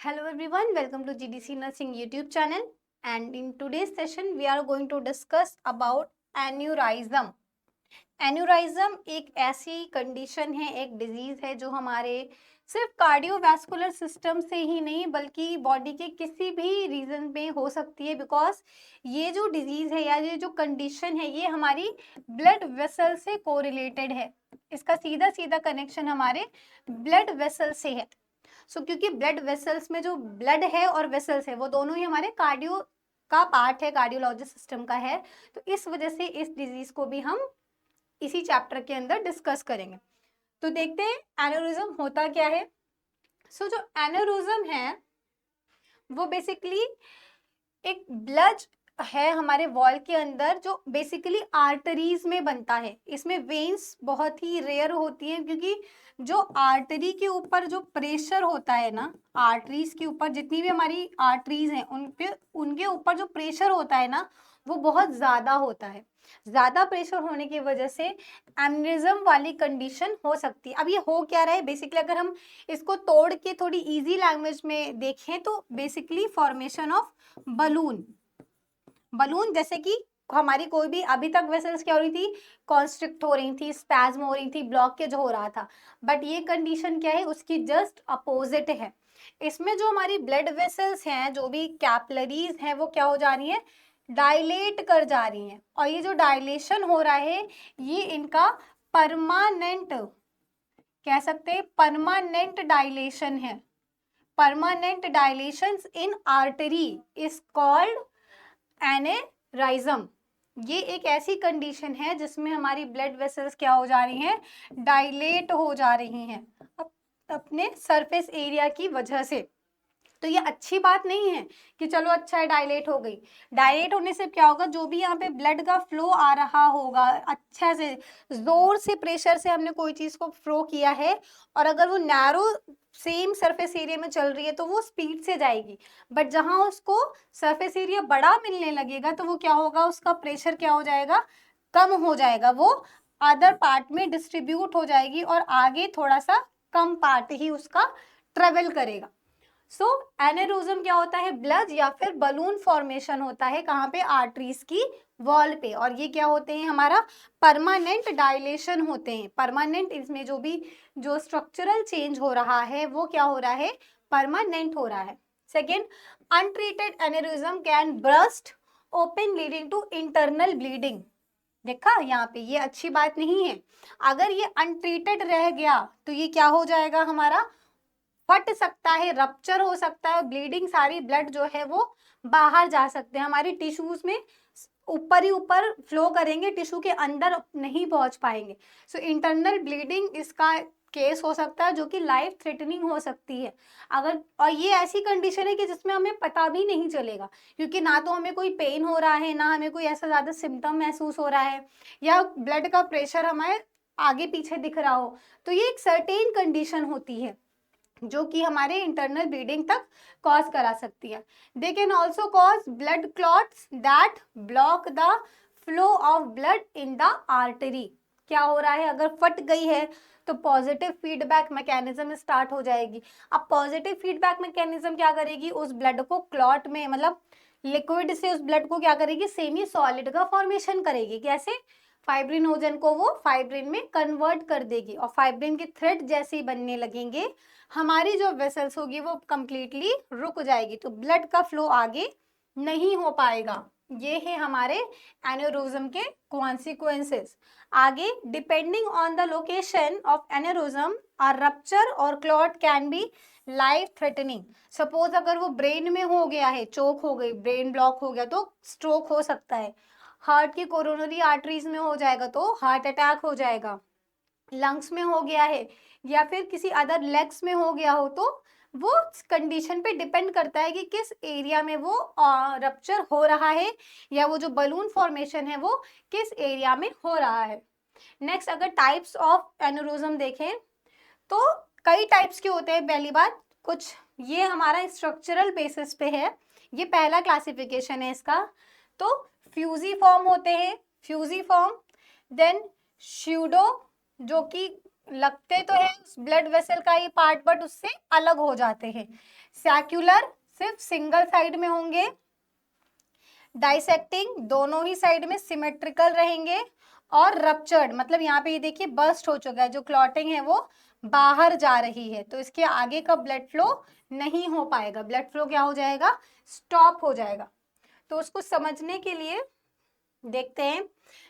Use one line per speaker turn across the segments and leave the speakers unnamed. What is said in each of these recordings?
Hello everyone, welcome to GDC Nursing YouTube channel, and in today's session we are going to discuss about aneurysm. एन्यूराइज्म एक ऐसी condition है, एक disease है जो हमारे सिर्फ कार्डियोवैस्कुलर सिस्टम से ही नहीं बल्कि बॉडी के किसी भी रीजन में हो सकती है। बिकॉज ये जो डिजीज है या ये जो कंडीशन है ये हमारी ब्लड वेसल से कोरिलेटेड है। इसका सीधा सीधा कनेक्शन हमारे ब्लड वेसल से है। क्योंकि ब्लड वेसल्स में जो ब्लड है और वेसल्स है वो दोनों ही हमारे कार्डियो का पार्ट है, कार्डियोलॉजी सिस्टम का है। तो इस वजह से इस डिजीज को भी हम इसी चैप्टर के अंदर डिस्कस करेंगे। तो देखते हैं एन्यूरिज्म होता क्या है। जो एन्यूरिज्म है वो बेसिकली एक ब्लड है हमारे वॉल के अंदर जो बेसिकली आर्टरीज में बनता है। इसमें वेन्स बहुत ही रेयर होती हैं क्योंकि जो आर्टरी के ऊपर जो प्रेशर होता है ना, आर्टरीज के ऊपर जितनी भी हमारी आर्टरीज हैं उनके ऊपर जो प्रेशर होता है ना वो बहुत ज्यादा होता है। ज्यादा प्रेशर होने की वजह से एन्यूरिज्म वाली कंडीशन हो सकती है। अब ये हो क्या रहा है बेसिकली, अगर हम इसको तोड़ के थोड़ी इजी लैंग्वेज में देखें तो बेसिकली फॉर्मेशन ऑफ बलून। जैसे कि हमारी कोई भी अभी तक वेसल्स क्या हो रही थी, कॉन्स्ट्रिक्ट हो रही थी, स्पैज्म हो रही थी, ब्लॉकेज हो रहा था। बट ये कंडीशन क्या है, उसकी जस्ट अपोजिट है। इसमें जो हमारी ब्लड वेसल्स हैं, जो भी कैपिलरीज हैं, वो क्या हो जा रही हैं, डायलेट कर जा रही हैं। और ये जो डायलेशन हो रहा है ये इनका परमानेंट, कह सकते हैं परमानेंट डायलेशन है। Permanent dilation in artery is called aneurysm. ये एक ऐसी कंडीशन है जिसमें हमारी ब्लड वेसल्स क्या हो जा रही हैं, डायलेट हो जा रही हैं अपने सरफेस एरिया की वजह से। तो ये अच्छी बात नहीं है कि चलो अच्छा है डायलेट हो गई। डायलेट होने से क्या होगा, जो भी यहाँ पे ब्लड का फ्लो आ रहा होगा, अच्छा से जोर से प्रेशर से हमने कोई चीज को फ्लो किया है और अगर वो नैरो सेम सरफेस एरिया में चल रही है तो वो स्पीड से जाएगी। बट जहां उसको सरफेस एरिया बड़ा मिलने लगेगा तो वो क्या होगा, उसका प्रेशर क्या हो जाएगा, कम हो जाएगा। वो अदर पार्ट में डिस्ट्रीब्यूट हो जाएगी और आगे थोड़ा सा कम पार्ट ही उसका ट्रेवल करेगा। एनेरोज्म क्या होता है, ब्लड या फिर बलून फॉर्मेशन होता है कहाँ पे, आर्टरीज की वॉल पे। और ये क्या होते हैं, हमारा परमानेंट डायलेशन होते हैं। परमानेंट, इसमें जो स्ट्रक्चरल चेंज हो रहा है वो क्या हो रहा है, परमानेंट हो रहा है। Second, untreated aneurysm can burst open leading to internal bleeding. देखा यहाँ पे, ये अच्छी बात नहीं है। अगर ये अनट्रीटेड रह गया तो ये क्या हो जाएगा, हमारा फट सकता है, रप्चर हो सकता है, ब्लीडिंग, सारी ब्लड जो है वो बाहर जा सकते हैं, हमारी टिश्यूज में ऊपर ही ऊपर फ्लो करेंगे, टिश्यू के अंदर नहीं पहुंच पाएंगे। इंटरनल ब्लीडिंग इसका केस हो सकता है जो कि लाइफ थ्रेटनिंग हो सकती है। अगर, और ये ऐसी कंडीशन है कि जिसमें हमें पता भी नहीं चलेगा क्योंकि ना तो हमें कोई पेन हो रहा है, ना हमें कोई ऐसा ज्यादा सिम्टम महसूस हो रहा है या ब्लड का प्रेशर हमारे आगे पीछे दिख रहा हो। तो ये एक सर्टेन कंडीशन होती है जो कि हमारे इंटरनल ब्लीडिंग तक कॉज करा सकती है। They can also cause blood clots that block the flow of blood in the artery. क्या हो रहा है, अगर फट गई है तो पॉजिटिव फीडबैक मैकेनिज्म स्टार्ट हो जाएगी। अब पॉजिटिव फीडबैक मैकेनिज्म क्या करेगी, उस ब्लड को क्लॉट में, मतलब लिक्विड से उस ब्लड को क्या करेगी, सेमी सॉलिड का फॉर्मेशन करेगी। कैसे, फाइब्रिनोजन को वो फाइब्रिन में कन्वर्ट कर देगी और फाइब्रिन के थ्रेड जैसे ही बनने लगेंगे हमारी जो वेसल्स होगी वो कंप्लीटली रुक जाएगी, तो ब्लड का फ्लो आगे नहीं हो पाएगा। ये है हमारे एन्यूरिज्म के कॉन्सिक्वेंसेस। आगे, depending on the location of aneurysm a rupture और clot can be life threatening. Suppose अगर वो ब्रेन में हो गया है, चोक हो गई, ब्रेन ब्लॉक हो गया तो स्ट्रोक हो सकता है। हार्ट की कोरोनरी आर्टरीज में हो जाएगा तो हार्ट अटैक हो जाएगा। लंग्स में हो गया है या फिर किसी अदर लेग्स में हो गया हो तो वो कंडीशन पे डिपेंड करता है कि किस एरिया में वो रप्चर हो रहा है या वो जो बलून फॉर्मेशन है वो किस एरिया में हो रहा है। नेक्स्ट, अगर टाइप्स ऑफ एन्यूरिज्म देखें तो कई टाइप्स के होते हैं। पहली बात, कुछ ये हमारा स्ट्रक्चरल बेसिस पे है, ये पहला क्लासिफिकेशन है इसका। तो फ्यूजीफॉर्म होते हैं, फ्यूजीफॉर्म, देन स्यूडो जो कि लगते तो है उस ब्लड वेसल का ही पार्ट, बट उससे अलग हो जाते हैं। सैक्युलर सिर्फ सिंगल साइड में होंगे, डाइसेक्टिंग दोनों ही साइड में सिमेट्रिकल रहेंगे, और रप्चर्ड मतलब यहाँ पे ये देखिए बर्स्ट हो चुका है, जो क्लॉटिंग है वो बाहर जा रही है, तो इसके आगे का ब्लड फ्लो नहीं हो पाएगा, ब्लड फ्लो क्या हो जाएगा, स्टॉप हो जाएगा। तो उसको समझने के लिए देखते हैं,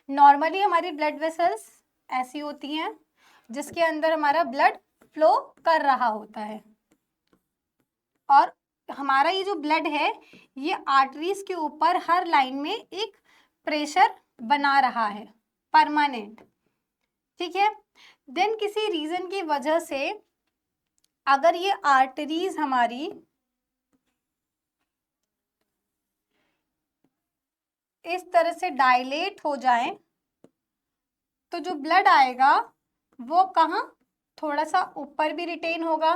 नॉर्मली हमारी ब्लड वेसल्स ऐसी होती हैं जिसके अंदर हमारा ब्लड फ्लो कर रहा होता है, और हमारा ये जो ब्लड है ये आर्टरीज के ऊपर हर लाइन में एक प्रेशर बना रहा है परमानेंट, ठीक है। देन किसी रीजन की वजह से अगर ये आर्टरीज हमारी इस तरह से डायलेट हो जाए, तो जो ब्लड आएगा वो कहाँ, थोड़ा सा ऊपर भी रिटेन होगा,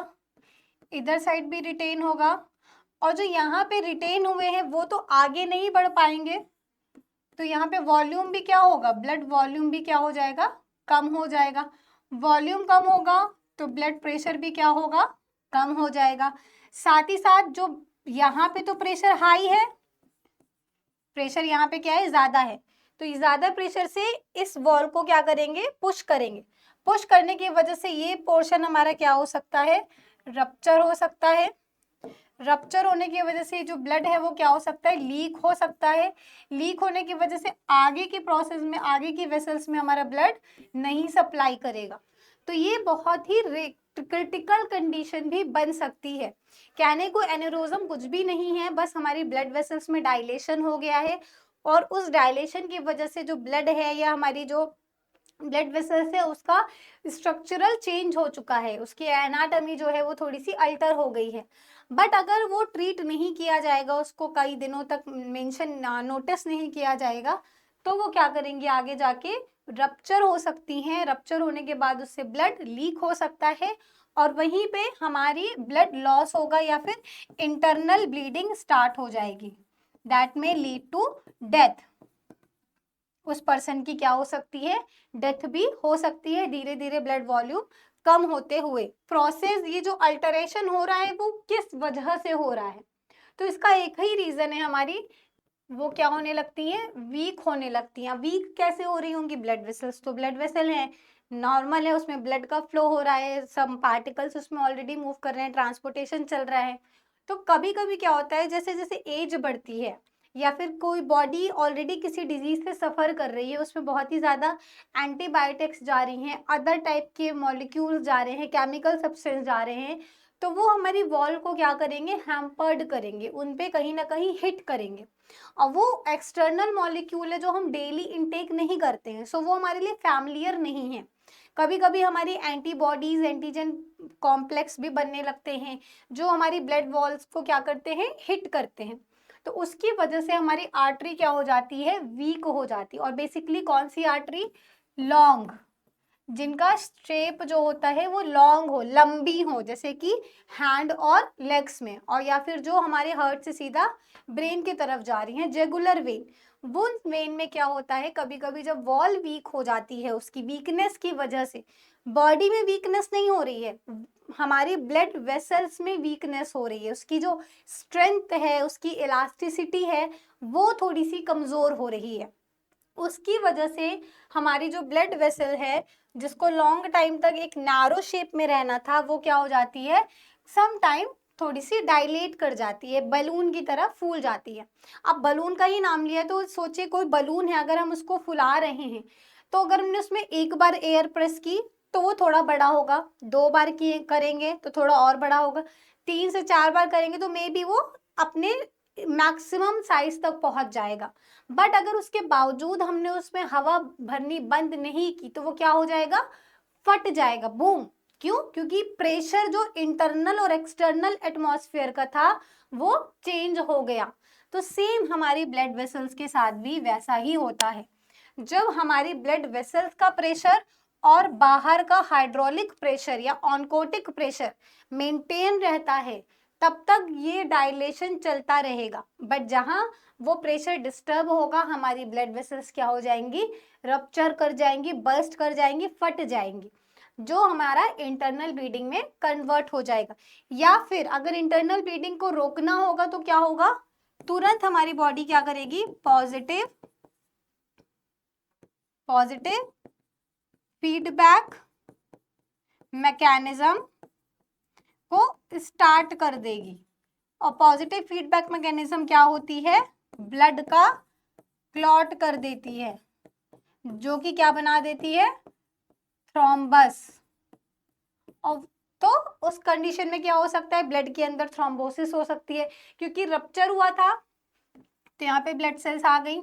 इधर साइड भी रिटेन होगा, और जो यहाँ पे रिटेन हुए हैं वो तो आगे नहीं बढ़ पाएंगे, तो यहाँ पे वॉल्यूम भी क्या होगा, ब्लड वॉल्यूम भी क्या हो जाएगा, कम हो जाएगा। वॉल्यूम कम होगा तो ब्लड प्रेशर भी क्या होगा, कम हो जाएगा। साथ ही साथ जो यहाँ पे तो प्रेशर हाई है, प्रेशर यहाँ पे क्या है, ज्यादा है, तो ये ज्यादा प्रेशर से इस वॉल को क्या करेंगे, पुश करेंगे। पुश करने की वजह से ये पोर्शन हमारा क्या हो सकता है, रप्चर हो सकता है। रप्चर होने की वजह से जो ब्लड है वो क्या हो सकता है, लीक हो सकता है। लीक होने की वजह से आगे की प्रोसेस में, आगे की वेसल्स में हमारा ब्लड नहीं सप्लाई करेगा, तो ये बहुत ही क्रिटिकल कंडीशन भी बन सकती है। कहने को एनेरोजम कुछ भी नहीं है, बस हमारी ब्लड वेसल्स में डायलेशन हो गया है, और उस डायलेशन की वजह से जो ब्लड है या हमारी जो ब्लड वेसल्स है उसका स्ट्रक्चरल चेंज हो चुका है, उसकी एनाटॉमी जो है वो थोड़ी सी अल्टर हो गई है। बट अगर वो ट्रीट नहीं किया जाएगा, उसको कई दिनों तक मेंशन नोटिस नहीं किया जाएगा, तो वो क्या करेंगे, आगे जाके रप्चर हो सकती हैं। रप्चर होने के बाद उससे ब्लड लीक हो सकता है, और वहीं पे हमारी ब्लड लॉस होगा या फिर इंटरनल ब्लीडिंग स्टार्ट हो जाएगी, दैट में लीड टू डेथ। उस पर्सन की क्या हो सकती है, डेथ भी हो सकती है, धीरे धीरे ब्लड वॉल्यूम कम होते हुए। प्रोसेस ये जो अल्टरेशन हो रहा है वो किस वजह से हो रहा है, तो इसका एक ही रीजन है, हमारी वो क्या होने लगती है, वीक होने लगती हैं। वीक कैसे हो रही होंगी, ब्लड वेसल्स तो ब्लड वेसल है, नॉर्मल है, उसमें ब्लड का फ्लो हो रहा है, सम पार्टिकल्स उसमें ऑलरेडी मूव कर रहे हैं, ट्रांसपोर्टेशन चल रहा है। तो कभी कभी क्या होता है, जैसे जैसे एज बढ़ती है या फिर कोई बॉडी ऑलरेडी किसी डिजीज से सफर कर रही है, उसमें बहुत ही ज्यादा एंटीबायोटिक्स जा रही हैं, अदर टाइप के मॉलिक्यूल्स जा रहे हैं, केमिकल सब्सटेंस जा रहे हैं, तो वो हमारी वॉल को क्या करेंगे, हैम्पर्ड करेंगे, उन पे कहीं ना कहीं हिट करेंगे। और वो एक्सटर्नल मॉलिक्यूल है जो हम डेली इनटेक नहीं करते हैं, सो वो हमारे लिए फैमिलियर नहीं है। कभी कभी हमारी एंटीबॉडीज, एंटीजन कॉम्प्लेक्स भी बनने लगते हैं जो हमारी ब्लड वॉल्स को क्या करते हैं, हिट करते हैं, तो उसकी वजह से हमारी आर्टरी क्या हो जाती है, वीक हो जाती है। और बेसिकली कौन सी आर्टरी, लॉन्ग, जिनका शेप जो होता है वो लॉन्ग हो, लंबी हो, जैसे कि हैंड और लेग्स में, और या फिर जो हमारे हार्ट से सीधा ब्रेन की तरफ जा रही है, जुगुलर वेन। वो वेन में क्या होता है, कभी कभी जब वॉल वीक हो जाती है, उसकी वीकनेस की वजह से, बॉडी में वीकनेस नहीं हो रही है, हमारी ब्लड वेसल्स में वीकनेस हो रही है, उसकी जो स्ट्रेंथ है, उसकी इलास्टिसिटी है, वो थोड़ी सी कमजोर हो रही है। उसकी वजह से हमारी जो ब्लड वेसल है, जिसको लॉन्ग टाइम तक एक नैरो शेप में रहना था, वो क्या हो जाती है, सम टाइम थोड़ी सी डायलेट कर जाती है, बलून की तरह फूल जाती है। अब बलून का ही नाम लिया तो सोचिए कोई बलून है, अगर हम उसको फुला रहे हैं, तो अगर हमने उसमें एक बार एयर प्रेस की तो वो थोड़ा बड़ा होगा, 2 बार किए करेंगे तो थोड़ा और बड़ा होगा, 3 से 4 बार करेंगे तो मे बी वो अपने मैक्सिमम साइज तक पहुंच जाएगा। बट अगर उसके बावजूद हमने उसमें हवा भरनी बंद नहीं की तो वो क्या हो जाएगा, फट जाएगा, बूम। क्यों, क्योंकि प्रेशर जो इंटरनल और एक्सटर्नल एटमॉस्फेयर का था वो चेंज हो गया। तो सेम हमारी ब्लड वेसल्स के साथ भी वैसा ही होता है। जब हमारी ब्लड वेसल्स का प्रेशर और बाहर का हाइड्रोलिक प्रेशर या ऑनकोटिक प्रेशर मेंटेन रहता है, तब तक ये डायलेशन चलता रहेगा। बट जहां वो प्रेशर डिस्टर्ब होगा, हमारी ब्लड वेसल्स क्या हो जाएंगी, रप्चर कर जाएंगी, बर्स्ट कर जाएंगी, फट जाएंगी। जो हमारा इंटरनल ब्लीडिंग में कन्वर्ट हो जाएगा। या फिर अगर इंटरनल ब्लीडिंग को रोकना होगा तो क्या होगा, तुरंत हमारी बॉडी क्या करेगी, पॉजिटिव फीडबैक मैकेनिज्म को स्टार्ट कर देगी। और पॉजिटिव फीडबैक मैकेनिज्म क्या होती है, ब्लड का क्लॉट कर देती है, जो कि क्या बना देती है, थ्रोम्बस। और तो उस कंडीशन में क्या हो सकता है, ब्लड के अंदर थ्रोम्बोसिस हो सकती है, क्योंकि रप्चर हुआ था तो यहाँ पे ब्लड सेल्स आ गई,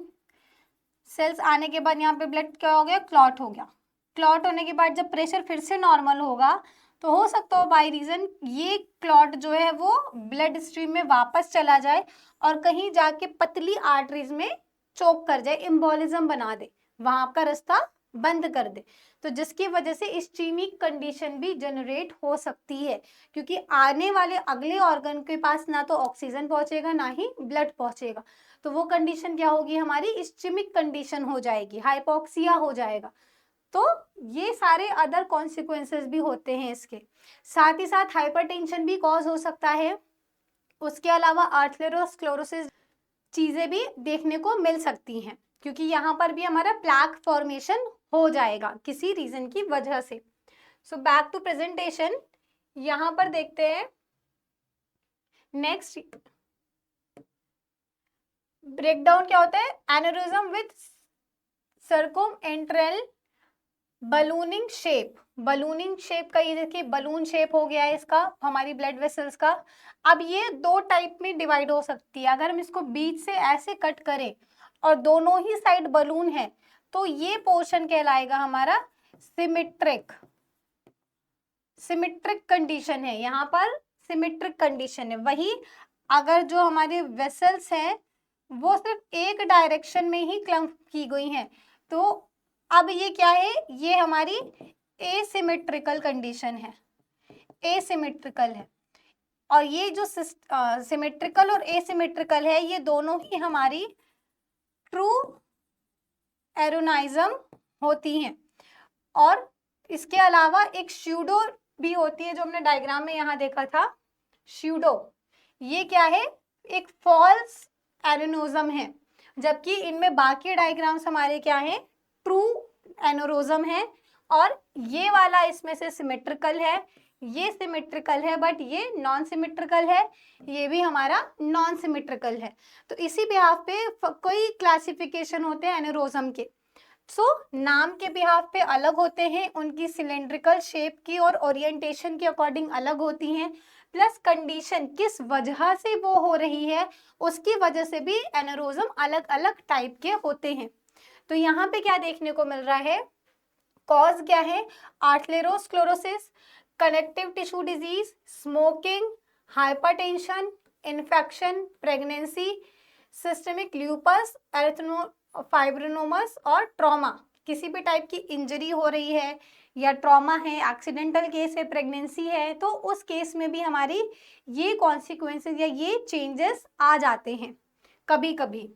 सेल्स आने के बाद यहाँ पे ब्लड क्या हो गया, क्लॉट हो गया। क्लॉट होने के बाद जब प्रेशर फिर से नॉर्मल होगा तो हो सकता हो बाय रीजन ये क्लॉट जो है वो ब्लड स्ट्रीम में वापस चला जाए और कहीं जाके पतली आर्टरीज में चोक कर जाए, एम्बोलिज्म बना दे, वहां का रास्ता बंद कर दे। तो जिसकी वजह से इस्चेमिक कंडीशन भी जनरेट हो सकती है, क्योंकि आने वाले अगले ऑर्गन के पास ना तो ऑक्सीजन पहुंचेगा ना ही ब्लड पहुंचेगा। तो वो कंडीशन क्या होगी, हमारी इस्चेमिक कंडीशन हो जाएगी, हाइपोक्सिया हो जाएगा। तो ये सारे अदर कॉन्सिक्वेंसेस भी होते हैं इसके। साथ ही साथ हाइपरटेंशन भी कॉज हो सकता है। उसके अलावा आर्थेरोस्क्लेरोसिस चीजें भी देखने को मिल सकती हैं, क्योंकि यहाँ पर भी हमारा प्लैक फॉर्मेशन हो जाएगा किसी रीजन की वजह से। सो बैक टू प्रेजेंटेशन, यहाँ पर देखते हैं नेक्स्ट ब्रेकडाउन क्या होता है, aneurysm with circumferential ballooning shape. Ballooning shape का ये देखिए बलून शेप हो गया है इसका, हमारी ब्लड वेसल्स का। अब ये दो टाइप में डिवाइड हो सकती है। अगर हम इसको बीच से ऐसे कट करें और दोनों ही साइड बलून है तो ये पोर्शन कहलाएगा हमारा सिमेट्रिक कंडीशन है। यहाँ पर सिमेट्रिक कंडीशन है। वही अगर जो हमारे वेसल्स हैं वो सिर्फ एक डायरेक्शन में ही क्लम्प की गई हैं, तो अब ये क्या है, ये हमारी एसिमेट्रिकल कंडीशन है, एसिमेट्रिकल है। और ये जो सिमेट्रिकल और एसिमेट्रिकल है ये दोनों ही हमारी ट्रू एरोनाइज्म होती हैं। और इसके अलावा एक स्यूडो भी होती है, जो हमने डायग्राम में यहाँ देखा था, स्यूडो, ये क्या है, एक फॉल्स एरोनोज्म है। जबकि इनमें बाकी डायग्राम्स हमारे क्या हैं, ट्रू एनोरोज्म है। और ये वाला इसमें से सिमेट्रिकल है, ये सिमेट्रिकल है, बट ये नॉन सिमेट्रिकल है, ये भी हमारा नॉन सिमेट्रिकल है। तो इसी बिहाफ पे कोई क्लासिफिकेशन होते हैं एनोरोज्म के। सो नाम के बिहाफ पे अलग होते हैं, उनकी सिलेंड्रिकल शेप की और ओरिएंटेशन के अकॉर्डिंग अलग होती हैं, प्लस कंडीशन किस वजह से वो हो रही है उसकी वजह से भी एनोरोज्म अलग अलग टाइप के होते हैं। तो यहाँ पे क्या देखने को मिल रहा है, कॉज क्या है, atherosclerosis, connective tissue disease, smoking, hypertension, infection, pregnancy, systemic lupus, fibromuscular और ट्रॉमा। किसी भी टाइप की इंजरी हो रही है या ट्रॉमा है, एक्सीडेंटल केस है, प्रेगनेंसी है, तो उस केस में भी हमारी ये कॉन्सिक्वेंसेस या ये चेंजेस आ जाते हैं कभी कभी।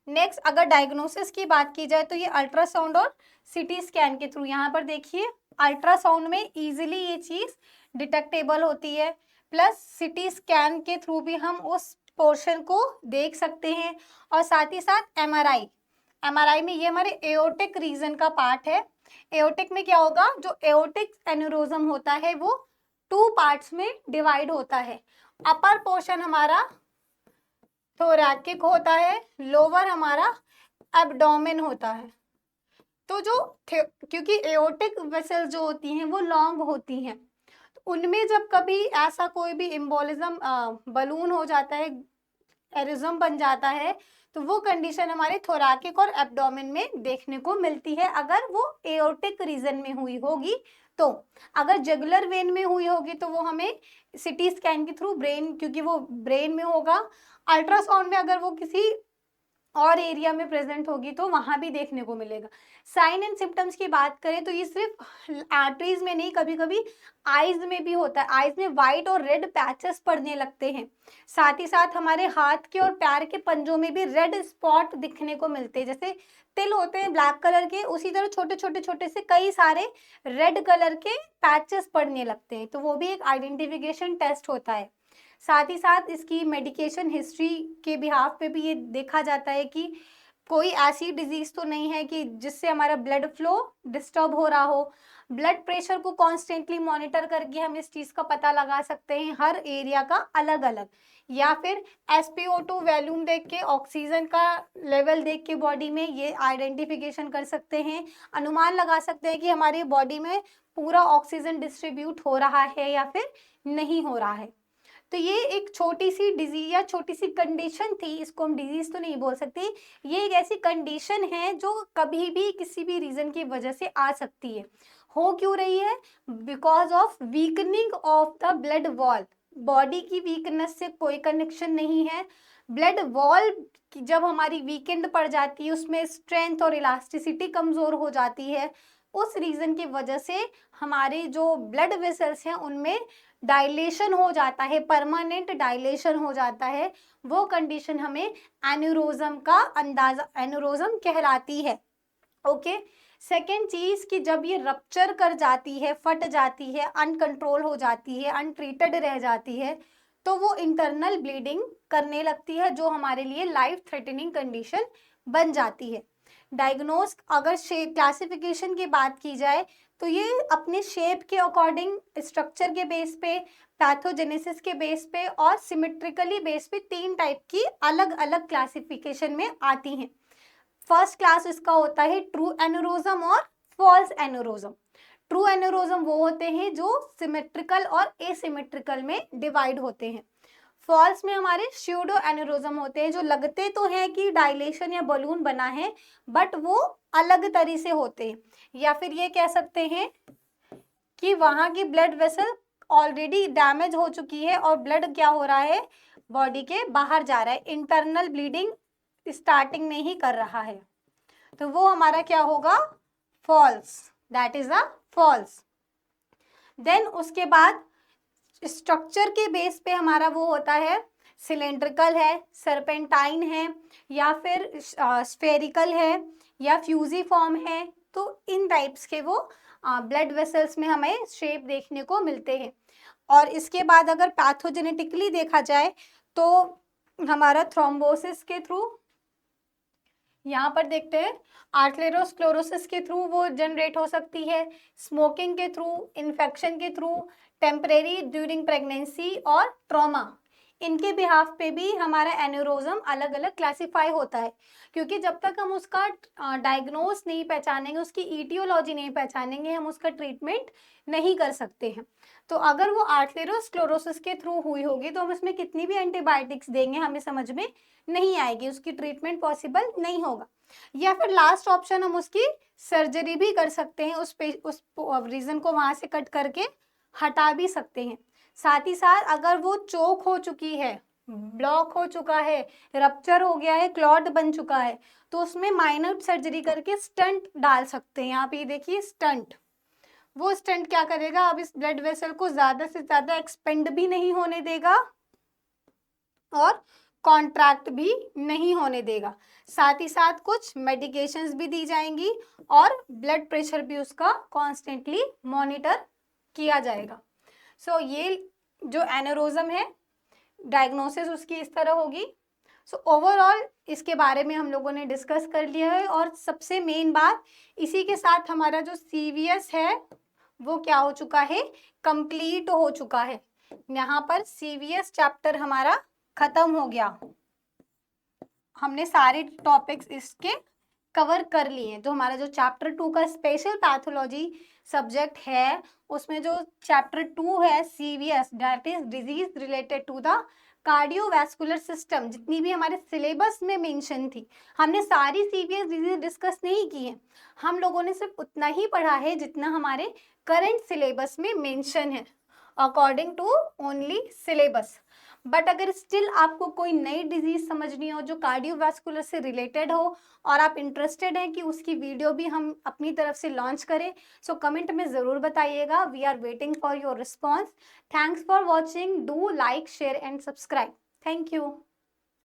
नेक्स्ट अगर डायग्नोसिस की बात की जाए तो ये अल्ट्रासाउंड और सिटी स्कैन के थ्रू, यहाँ पर देखिए अल्ट्रासाउंड में इजीली ये चीज डिटेक्टेबल होती है, प्लस सिटी स्कैन के थ्रू भी हम उस पोर्शन को देख सकते हैं। और साथ ही साथ एमआरआई में ये हमारे एओर्टिक रीजन का पार्ट है। एओर्टिक में क्या होगा, जो एओर्टिक एन्यूरोज्म होता है वो 2 पार्ट्स में डिवाइड होता है। अपर पोर्शन हमारा थोरैकिक होता है, लोअर हमारा एब्डोमेन होता है। तो जो क्योंकि एओर्टिक वेसल्स जो होती हैं वो लॉन्ग होती हैं, तो उनमें जब कभी ऐसा कोई भी एम्बोलिज्म बलून हो जाता है, एरिज्म बन जाता है, तो वो कंडीशन हमारे थोरैकिक और एब्डोमेन में देखने को मिलती है अगर वो एओर्टिक रीजन में हुई होगी। तो अगर जुगुलर वेन में हुई होगी तो वो हमें सिटी स्कैन के थ्रू ब्रेन, क्योंकि वो ब्रेन में होगा। अल्ट्रासाउंड में अगर वो किसी और एरिया में प्रेजेंट होगी तो वहां भी देखने को मिलेगा। साइन एंड सिम्टम्स की बात करें तो ये सिर्फ आर्टरीज में नहीं, कभी कभी आईज में भी होता है। आईज में वाइट और रेड पैचेस पड़ने लगते हैं। साथ ही साथ हमारे हाथ के और पैर के पंजों में भी रेड स्पॉट दिखने को मिलते हैं। जैसे तिल होते हैं ब्लैक कलर के, उसी तरह छोटे छोटे छोटे से कई सारे रेड कलर के पैचेस पड़ने लगते हैं। तो वो भी एक आइडेंटिफिकेशन टेस्ट होता है। साथ ही साथ इसकी मेडिकेशन हिस्ट्री के बिहाफ पे भी ये देखा जाता है कि कोई ऐसी डिजीज तो नहीं है कि जिससे हमारा ब्लड फ्लो डिस्टर्ब हो रहा हो। ब्लड प्रेशर को कॉन्स्टेंटली मॉनिटर करके हम इस चीज का पता लगा सकते हैं, हर एरिया का अलग अलग। या फिर SpO2 वैल्यूम देख के, ऑक्सीजन का लेवल देख के बॉडी में ये आइडेंटिफिकेशन कर सकते हैं, अनुमान लगा सकते हैं कि हमारी बॉडी में पूरा ऑक्सीजन डिस्ट्रीब्यूट हो रहा है या फिर नहीं हो रहा है। तो ये एक छोटी सी डिजीज या छोटी सी कंडीशन थी, इसको हम डिजीज तो नहीं बोल सकते। ये एक ऐसी कंडीशन है जो कभी भी किसी भी रीजन की वजह से आ सकती है। हो क्यों रही है? Because of weakening of the blood wall. Body की वीकनेस से कोई कनेक्शन नहीं है। ब्लड वॉल जब हमारी वीकेंड पड़ जाती है, उसमें स्ट्रेंथ और इलास्टिसिटी कमजोर हो जाती है, उस रीजन की वजह से हमारे जो ब्लड वेसल्स हैं उनमें डायलेशन हो जाता है, परमानेंट डायलेशन हो जाता है। वो कंडीशन हमें एन्यूरोज्म का अंदाजा, एन्यूरोज्म कहलाती है। ओके। सेकेंड चीज कि जब ये रप्चर कर जाती है, फट जाती है, अनकंट्रोल हो जाती है, अनट्रीटेड रह जाती है, तो वो इंटरनल ब्लीडिंग करने लगती है, जो हमारे लिए लाइफ थ्रेटनिंग कंडीशन बन जाती है। डायग्नोज अगर क्लासिफिकेशन की बात की जाए तो ये अपने शेप के अकॉर्डिंग, स्ट्रक्चर के बेस पे, पैथोजेनेसिस के बेस पे और सिमेट्रिकली बेस पे 3 टाइप की अलग अलग क्लासिफिकेशन में आती हैं। फर्स्ट क्लास इसका होता है ट्रू एन्यूरोज्म और फॉल्स एन्यूरोज्म। ट्रू एन्यूरोज्म वो होते हैं जो सिमेट्रिकल और एसिमेट्रिकल में डिवाइड होते हैं। फॉल्स में हमारे स्यूडो एन्यूरोज्म होते हैं, जो लगते तो हैं कि डायलेशन या बलून बना है, बट वो अलग तरीके से होते हैं। या फिर ये कह सकते हैं कि वहां की ब्लड वेसल ऑलरेडी डैमेज हो चुकी है और ब्लड क्या हो रहा है, बॉडी के बाहर जा रहा है, इंटरनल ब्लीडिंग स्टार्टिंग में ही कर रहा है। तो वो हमारा क्या होगा, false, that is a false. Then उसके बाद स्ट्रक्चर के बेस पे हमारा वो होता है, सिलेंड्रिकल है, सर्पेंटाइन है, या फिर स्फेरिकल है, या फ्यूजीफॉर्म है। तो इन टाइप्स के वो ब्लड वेसल्स में हमें शेप देखने को मिलते हैं। और इसके बाद अगर पैथोजेनेटिकली देखा जाए तो हमारा थ्रोम्बोसिस के थ्रू, यहाँ पर देखते हैं, आर्थेरोस्क्लेरोसिस के थ्रू वो जनरेट हो सकती है, स्मोकिंग के थ्रू, इन्फेक्शन के थ्रू, टेम्परेरी ड्यूरिंग प्रेगनेंसी और ट्रॉमा, इनके बिहाफ पे भी हमारा एन्यूरोज्म अलग अलग क्लासिफाई होता है। क्योंकि जब तक हम उसका डायग्नोस नहीं पहचानेंगे, उसकी ईटियोलॉजी नहीं पहचानेंगे, हम उसका ट्रीटमेंट नहीं कर सकते हैं। तो अगर वो आर्थेरोस्क्लेरोसिस के थ्रू हुई होगी तो हम इसमें कितनी भी एंटीबायोटिक्स देंगे हमें समझ में नहीं आएगी, उसकी ट्रीटमेंट पॉसिबल नहीं होगा। या फिर लास्ट ऑप्शन, हम उसकी सर्जरी भी कर सकते हैं, उस रीजन को वहां से कट करके हटा भी सकते हैं। साथ ही साथ अगर वो चोक हो चुकी है, ब्लॉक हो चुका है, रप्चर हो गया है, क्लॉट बन चुका है, तो उसमें माइनर सर्जरी करके स्टंट डाल सकते हैं। यहाँ पे देखिए स्टंट, वो स्टंट क्या करेगा, अब इस ब्लड वेसल को ज्यादा से ज्यादा एक्सपेंड भी नहीं होने देगा और कॉन्ट्रैक्ट भी नहीं होने देगा। साथ ही साथ कुछ मेडिकेशंस भी दी जाएंगी और ब्लड प्रेशर भी उसका कॉन्स्टेंटली मॉनिटर किया जाएगा। सो ये जो एन्यूरोज्म है, डायग्नोसिस उसकी इस तरह होगी। सो ओवरऑल इसके बारे में हम लोगों ने डिस्कस कर लिया है। और सबसे मेन बात, इसी के साथ हमारा जो CVS है वो क्या हो चुका है, कंप्लीट हो चुका है। यहाँ पर CVS चैप्टर हमारा खत्म हो गया। हमने सारे टॉपिक्स इसके कवर कर लिए। जो हमारा जो चैप्टर 2 का स्पेशल पैथोलॉजी सब्जेक्ट है, उसमें जो चैप्टर 2 है CVS, that is disease related to the cardiovascular system, जितनी भी हमारे सिलेबस में मेंशन थी, हमने सारी CVS डिजीज डिस्कस नहीं की है। हम लोगों ने सिर्फ उतना ही पढ़ा है जितना हमारे करंट सिलेबस में मेंशन है, according to only syllabus. But अगर स्टिल आपको कोई नई डिजीज समझनी हो जो कार्डियोवास्कुलर से रिलेटेड हो और आप इंटरेस्टेड हैं कि उसकी वीडियो भी हम अपनी तरफ से लॉन्च करें, सो कमेंट में ज़रूर बताइएगा। We are waiting for your response. Thanks for watching. Do like, share and subscribe. Thank you.